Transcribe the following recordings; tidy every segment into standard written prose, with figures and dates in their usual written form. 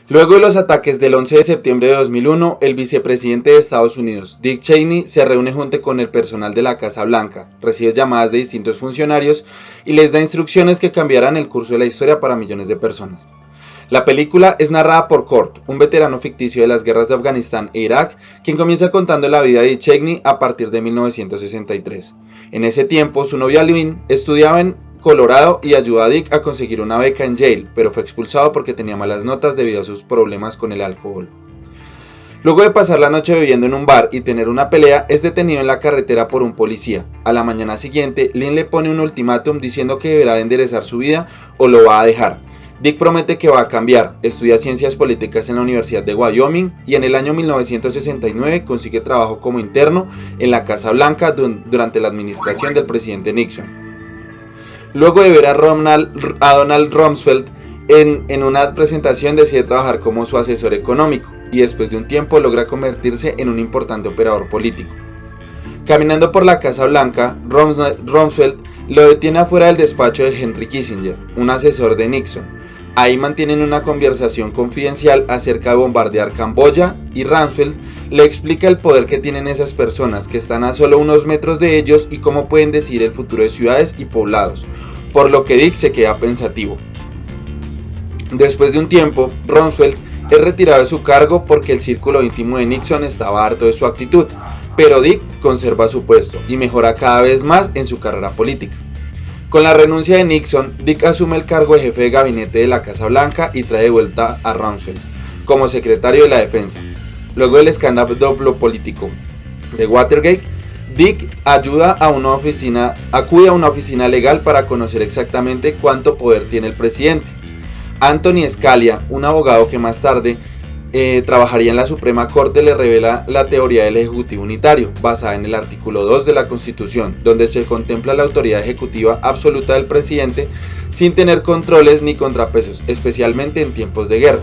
Luego de los ataques del 11 de septiembre de 2001, el vicepresidente de Estados Unidos, Dick Cheney, se reúne junto con el personal de la Casa Blanca, recibe llamadas de distintos funcionarios y les da instrucciones que cambiarán el curso de la historia para millones de personas. La película es narrada por Kurt, un veterano ficticio de las guerras de Afganistán e Irak, quien comienza contando la vida de Cheney a partir de 1963. En ese tiempo, su novia Lynn estudiaba en Colorado y ayudó a Dick a conseguir una beca en Yale, pero fue expulsado porque tenía malas notas debido a sus problemas con el alcohol. Luego de pasar la noche bebiendo en un bar y tener una pelea, es detenido en la carretera por un policía. A la mañana siguiente, Lynn le pone un ultimátum diciendo que deberá de enderezar su vida o lo va a dejar. Dick promete que va a cambiar, estudia ciencias políticas en la Universidad de Wyoming y en el año 1969 consigue trabajo como interno en la Casa Blanca durante la administración del presidente Nixon. Luego de ver a Donald Rumsfeld en una presentación, decide trabajar como su asesor económico y después de un tiempo logra convertirse en un importante operador político. Caminando por la Casa Blanca, Rumsfeld lo detiene afuera del despacho de Henry Kissinger, un asesor de Nixon. Ahí mantienen una conversación confidencial acerca de bombardear Camboya y Rumsfeld le explica el poder que tienen esas personas que están a solo unos metros de ellos y cómo pueden decidir el futuro de ciudades y poblados, por lo que Dick se queda pensativo. Después de un tiempo, Rumsfeld es retirado de su cargo porque el círculo íntimo de Nixon estaba harto de su actitud, pero Dick conserva su puesto y mejora cada vez más en su carrera política. Con la renuncia de Nixon, Dick asume el cargo de jefe de gabinete de la Casa Blanca y trae de vuelta a Rumsfeld como secretario de la Defensa. Luego del escándalo político de Watergate, Dick acude a una oficina legal para conocer exactamente cuánto poder tiene el presidente. Anthony Scalia, un abogado que más tarde trabajaría en la Suprema Corte, le revela la teoría del Ejecutivo Unitario, basada en el artículo 2 de la Constitución, donde se contempla la autoridad ejecutiva absoluta del presidente sin tener controles ni contrapesos, especialmente en tiempos de guerra.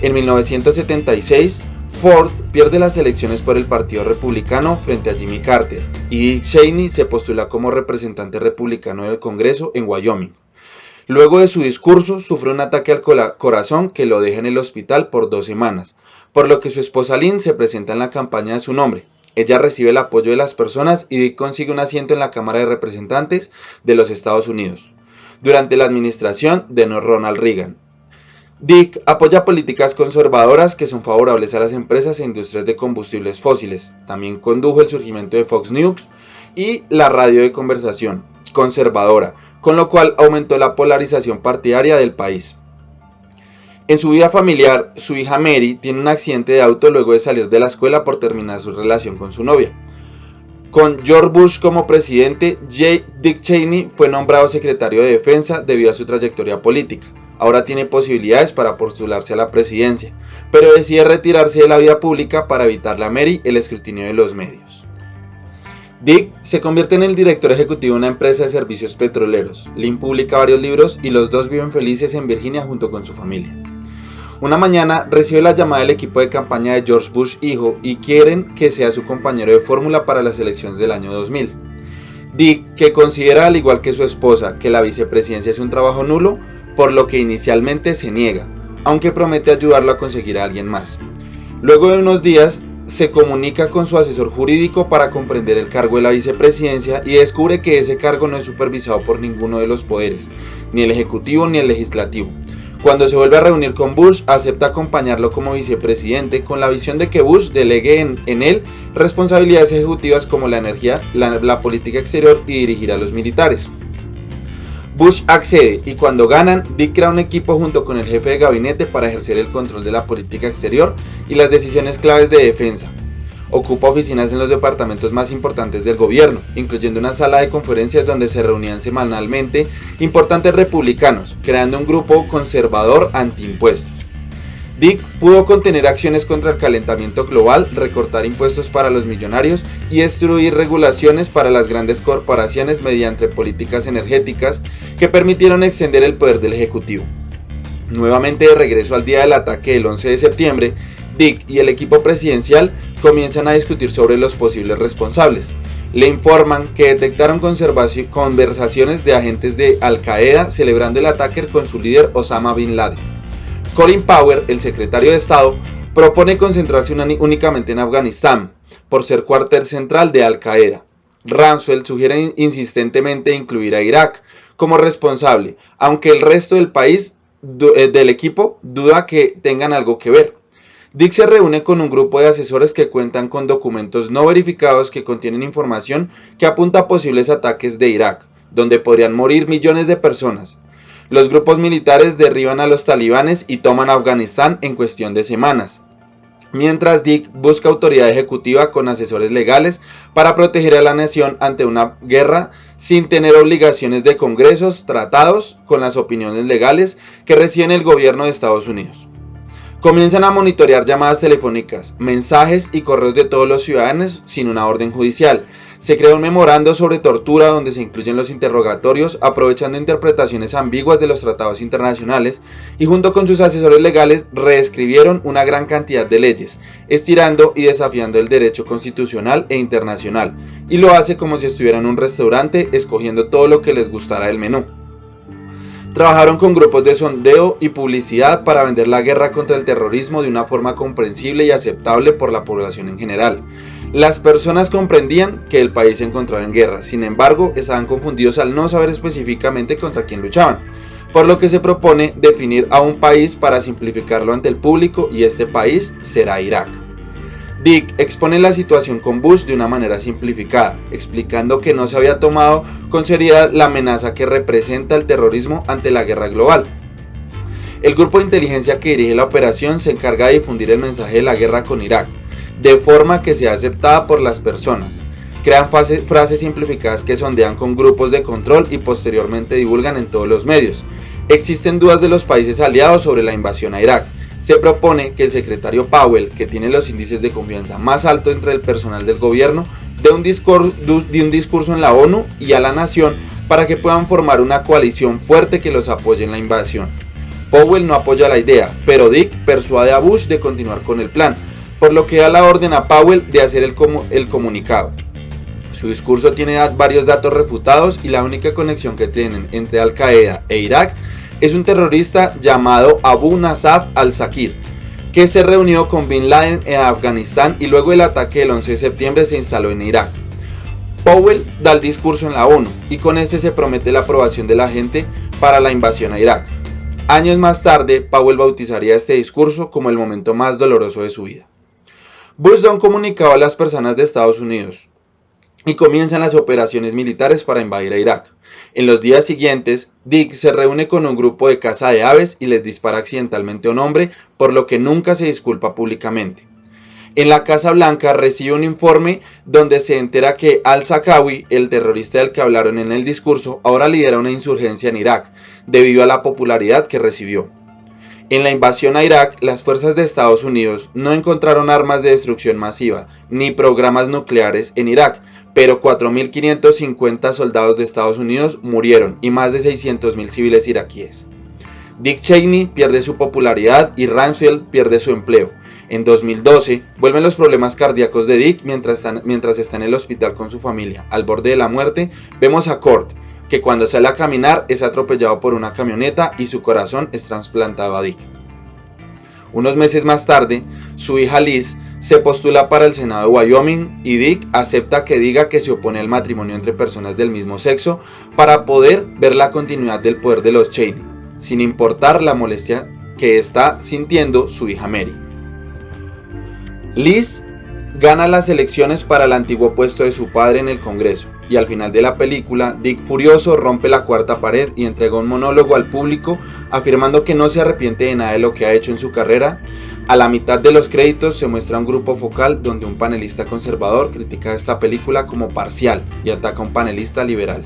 En 1976, Ford pierde las elecciones por el Partido Republicano frente a Jimmy Carter, y Dick Cheney se postula como representante republicano del Congreso en Wyoming. Luego de su discurso, sufre un ataque al corazón que lo deja en el hospital por 2 semanas, por lo que su esposa Lynn se presenta en la campaña de su nombre. Ella recibe el apoyo de las personas y Dick consigue un asiento en la Cámara de Representantes de los Estados Unidos, durante la administración de Ronald Reagan. Dick apoya políticas conservadoras que son favorables a las empresas e industrias de combustibles fósiles. También condujo el surgimiento de Fox News y la radio de conversación conservadora, con lo cual aumentó la polarización partidaria del país. En su vida familiar, su hija Mary tiene un accidente de auto luego de salir de la escuela por terminar su relación con su novia. Con George Bush como presidente, Dick Cheney fue nombrado secretario de Defensa debido a su trayectoria política. Ahora tiene posibilidades para postularse a la presidencia, pero decide retirarse de la vida pública para evitarle a Mary el escrutinio de los medios. Dick se convierte en el director ejecutivo de una empresa de servicios petroleros. Lynn publica varios libros y los dos viven felices en Virginia junto con su familia. Una mañana recibe la llamada del equipo de campaña de George Bush hijo y quieren que sea su compañero de fórmula para las elecciones del año 2000. Dick, que considera al igual que su esposa que la vicepresidencia es un trabajo nulo, por lo que inicialmente se niega, aunque promete ayudarlo a conseguir a alguien más. Luego de unos días, se comunica con su asesor jurídico para comprender el cargo de la vicepresidencia y descubre que ese cargo no es supervisado por ninguno de los poderes, ni el ejecutivo ni el legislativo. Cuando se vuelve a reunir con Bush, acepta acompañarlo como vicepresidente con la visión de que Bush delegue en él responsabilidades ejecutivas como la energía, la política exterior y dirigir a los militares. Bush accede y cuando ganan, Dick crea un equipo junto con el jefe de gabinete para ejercer el control de la política exterior y las decisiones claves de defensa. Ocupa oficinas en los departamentos más importantes del gobierno, incluyendo una sala de conferencias donde se reunían semanalmente importantes republicanos, creando un grupo conservador antiimpuestos. Dick pudo contener acciones contra el calentamiento global, recortar impuestos para los millonarios y destruir regulaciones para las grandes corporaciones mediante políticas energéticas que permitieron extender el poder del Ejecutivo. Nuevamente de regreso al día del ataque del 11 de septiembre, Dick y el equipo presidencial comienzan a discutir sobre los posibles responsables. Le informan que detectaron conversaciones de agentes de Al Qaeda celebrando el ataque con su líder Osama Bin Laden. Colin Powell, el secretario de Estado, propone concentrarse únicamente en Afganistán, por ser cuartel central de Al-Qaeda. Rumsfeld sugiere insistentemente incluir a Irak como responsable, aunque el resto del país del equipo duda que tengan algo que ver. Dick se reúne con un grupo de asesores que cuentan con documentos no verificados que contienen información que apunta a posibles ataques de Irak, donde podrían morir millones de personas. Los grupos militares derriban a los talibanes y toman Afganistán en cuestión de semanas, mientras Dick busca autoridad ejecutiva con asesores legales para proteger a la nación ante una guerra sin tener obligaciones de congresos tratados con las opiniones legales que reciben el gobierno de Estados Unidos. Comienzan a monitorear llamadas telefónicas, mensajes y correos de todos los ciudadanos sin una orden judicial. Se crea un memorando sobre tortura donde se incluyen los interrogatorios, aprovechando interpretaciones ambiguas de los tratados internacionales, y junto con sus asesores legales reescribieron una gran cantidad de leyes, estirando y desafiando el derecho constitucional e internacional, y lo hace como si estuviera en un restaurante escogiendo todo lo que les gustara del menú. Trabajaron con grupos de sondeo y publicidad para vender la guerra contra el terrorismo de una forma comprensible y aceptable por la población en general. Las personas comprendían que el país se encontraba en guerra, sin embargo, estaban confundidos al no saber específicamente contra quién luchaban, por lo que se propone definir a un país para simplificarlo ante el público, y este país será Irak. Dick expone la situación con Bush de una manera simplificada, explicando que no se había tomado con seriedad la amenaza que representa el terrorismo ante la guerra global. El grupo de inteligencia que dirige la operación se encarga de difundir el mensaje de la guerra con Irak, de forma que sea aceptada por las personas. Crean frases simplificadas que sondean con grupos de control y posteriormente divulgan en todos los medios. Existen dudas de los países aliados sobre la invasión a Irak. Se propone que el secretario Powell, que tiene los índices de confianza más altos entre el personal del gobierno, dé un discurso en la ONU y a la nación para que puedan formar una coalición fuerte que los apoye en la invasión. Powell no apoya la idea, pero Dick persuade a Bush de continuar con el plan, por lo que da la orden a Powell de hacer el comunicado. Su discurso tiene varios datos refutados y la única conexión que tienen entre Al-Qaeda e Irak es un terrorista llamado Abu Nasaf al-Zakir, que se reunió con Bin Laden en Afganistán y luego del ataque del 11 de septiembre se instaló en Irak. Powell da el discurso en la ONU y con este se promete la aprobación de la gente para la invasión a Irak. Años más tarde, Powell bautizaría este discurso como el momento más doloroso de su vida. Bush da un comunicado a las personas de Estados Unidos y comienzan las operaciones militares para invadir a Irak. En los días siguientes, Dick se reúne con un grupo de caza de aves y les dispara accidentalmente a un hombre, por lo que nunca se disculpa públicamente. En la Casa Blanca recibe un informe donde se entera que al-Zarqawi, el terrorista del que hablaron en el discurso, ahora lidera una insurgencia en Irak, debido a la popularidad que recibió. En la invasión a Irak, las fuerzas de Estados Unidos no encontraron armas de destrucción masiva, ni programas nucleares en Irak, pero 4.550 soldados de Estados Unidos murieron y más de 600.000 civiles iraquíes. Dick Cheney pierde su popularidad y Rumsfeld pierde su empleo. En 2012, vuelven los problemas cardíacos de Dick mientras está en el hospital con su familia. Al borde de la muerte, vemos a Kurt, que cuando sale a caminar es atropellado por una camioneta y su corazón es trasplantado a Dick. Unos meses más tarde, su hija Liz se postula para el Senado de Wyoming y Dick acepta que diga que se opone al matrimonio entre personas del mismo sexo para poder ver la continuidad del poder de los Cheney, sin importar la molestia que está sintiendo su hija Mary. Liz gana las elecciones para el antiguo puesto de su padre en el Congreso, y al final de la película, Dick furioso rompe la cuarta pared y entrega un monólogo al público afirmando que no se arrepiente de nada de lo que ha hecho en su carrera. A la mitad de los créditos se muestra un grupo focal donde un panelista conservador critica esta película como parcial y ataca a un panelista liberal.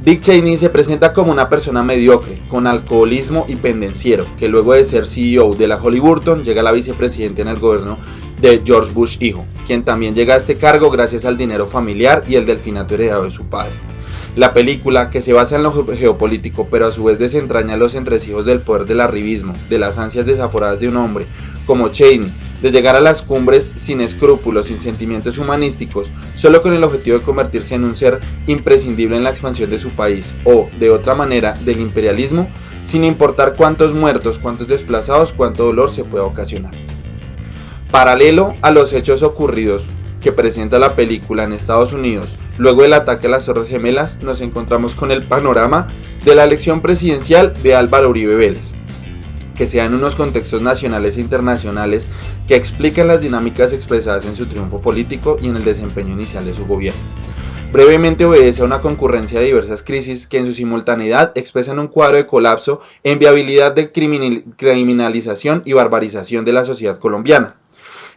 Dick Cheney se presenta como una persona mediocre, con alcoholismo y pendenciero, que luego de ser CEO de la Halliburton llega a la vicepresidenta en el gobierno de George Bush hijo, quien también llega a este cargo gracias al dinero familiar y el delfinato heredado de su padre. La película, que se basa en lo geopolítico pero a su vez desentraña los entresijos del poder del arribismo, de las ansias desaforadas de un hombre como Cheney, de llegar a las cumbres sin escrúpulos, sin sentimientos humanísticos, solo con el objetivo de convertirse en un ser imprescindible en la expansión de su país, o, de otra manera, del imperialismo, sin importar cuántos muertos, cuántos desplazados, cuánto dolor se pueda ocasionar. Paralelo a los hechos ocurridos que presenta la película en Estados Unidos, luego del ataque a las Torres Gemelas, nos encontramos con el panorama de la elección presidencial de Álvaro Uribe Vélez, que se da en unos contextos nacionales e internacionales que explican las dinámicas expresadas en su triunfo político y en el desempeño inicial de su gobierno. Brevemente obedece a una concurrencia de diversas crisis que en su simultaneidad expresan un cuadro de colapso en viabilidad de criminalización y barbarización de la sociedad colombiana.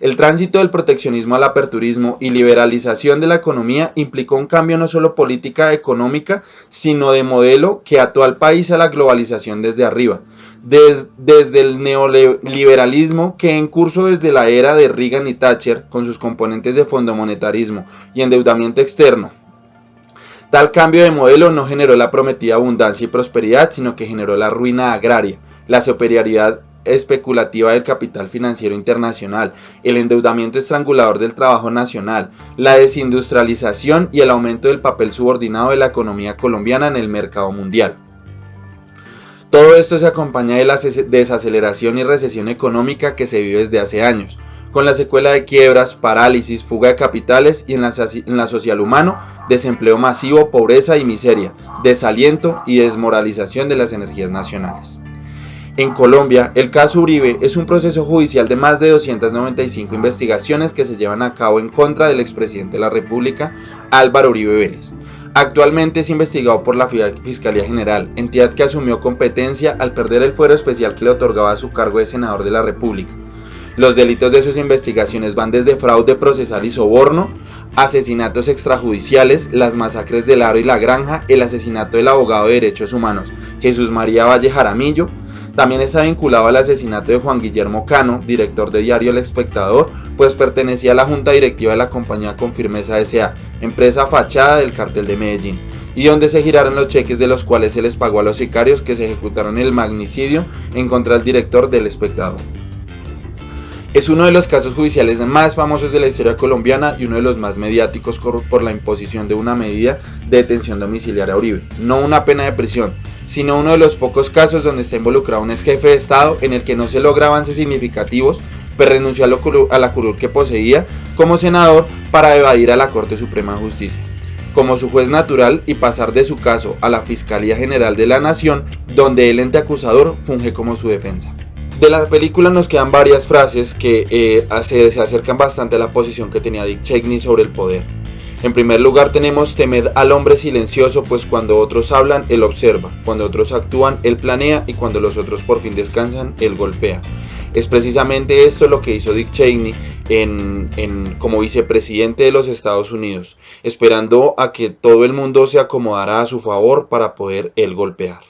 El tránsito del proteccionismo al aperturismo y liberalización de la economía implicó un cambio no solo política económica, sino de modelo que ató al país a la globalización desde arriba. Desde el neoliberalismo que en curso desde la era de Reagan y Thatcher, con sus componentes de fondo monetarismo y endeudamiento externo. Tal cambio de modelo no generó la prometida abundancia y prosperidad, sino que generó la ruina agraria, la superioridad especulativa del capital financiero internacional, el endeudamiento estrangulador del trabajo nacional, la desindustrialización y el aumento del papel subordinado de la economía colombiana en el mercado mundial. Todo esto se acompaña de la desaceleración y recesión económica que se vive desde hace años, con la secuela de quiebras, parálisis, fuga de capitales y en la social humano, desempleo masivo, pobreza y miseria, desaliento y desmoralización de las energías nacionales. En Colombia, el caso Uribe es un proceso judicial de más de 295 investigaciones que se llevan a cabo en contra del expresidente de la República, Álvaro Uribe Vélez. Actualmente es investigado por la Fiscalía General, entidad que asumió competencia al perder el fuero especial que le otorgaba su cargo de senador de la República. Los delitos de sus investigaciones van desde fraude procesal y soborno, asesinatos extrajudiciales, las masacres del Aro y La Granja, el asesinato del abogado de derechos humanos Jesús María Valle Jaramillo. También está vinculado al asesinato de Juan Guillermo Cano, director de diario El Espectador, pues pertenecía a la junta directiva de la compañía Confirmesa S.A., empresa fachada del Cártel de Medellín, y donde se giraron los cheques de los cuales se les pagó a los sicarios que se ejecutaron el magnicidio en contra del director del Espectador. Es uno de los casos judiciales más famosos de la historia colombiana y uno de los más mediáticos por la imposición de una medida de detención domiciliaria a Uribe, no una pena de prisión, sino uno de los pocos casos donde está involucrado un ex jefe de Estado en el que no se logra avances significativos, pero renunció a la curul que poseía como senador para evadir a la Corte Suprema de Justicia, como su juez natural y pasar de su caso a la Fiscalía General de la Nación, donde el ente acusador funge como su defensa. De la película nos quedan varias frases que se acercan bastante a la posición que tenía Dick Cheney sobre el poder. En primer lugar tenemos: temed al hombre silencioso, pues cuando otros hablan, él observa, cuando otros actúan, él planea, y cuando los otros por fin descansan, él golpea. Es precisamente esto lo que hizo Dick Cheney como vicepresidente de los Estados Unidos, esperando a que todo el mundo se acomodara a su favor para poder él golpear.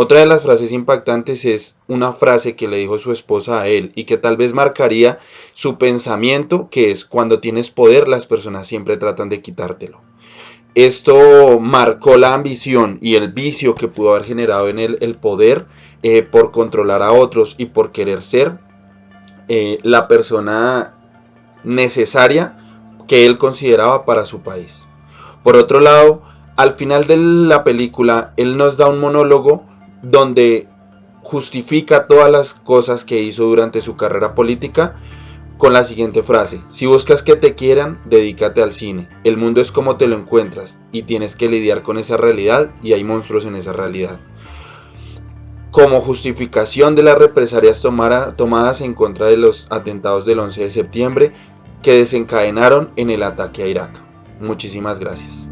Otra de las frases impactantes es una frase que le dijo su esposa a él y que tal vez marcaría su pensamiento, que es: cuando tienes poder, las personas siempre tratan de quitártelo. Esto marcó la ambición y el vicio que pudo haber generado en él el poder por controlar a otros y por querer ser la persona necesaria que él consideraba para su país. Por otro lado, al final de la película, él nos da un monólogo donde justifica todas las cosas que hizo durante su carrera política con la siguiente frase: si buscas que te quieran, dedícate al cine. El mundo es como te lo encuentras y tienes que lidiar con esa realidad, y hay monstruos en esa realidad. Como justificación de las represalias tomadas en contra de los atentados del 11 de septiembre que desencadenaron en el ataque a Irak. Muchísimas gracias.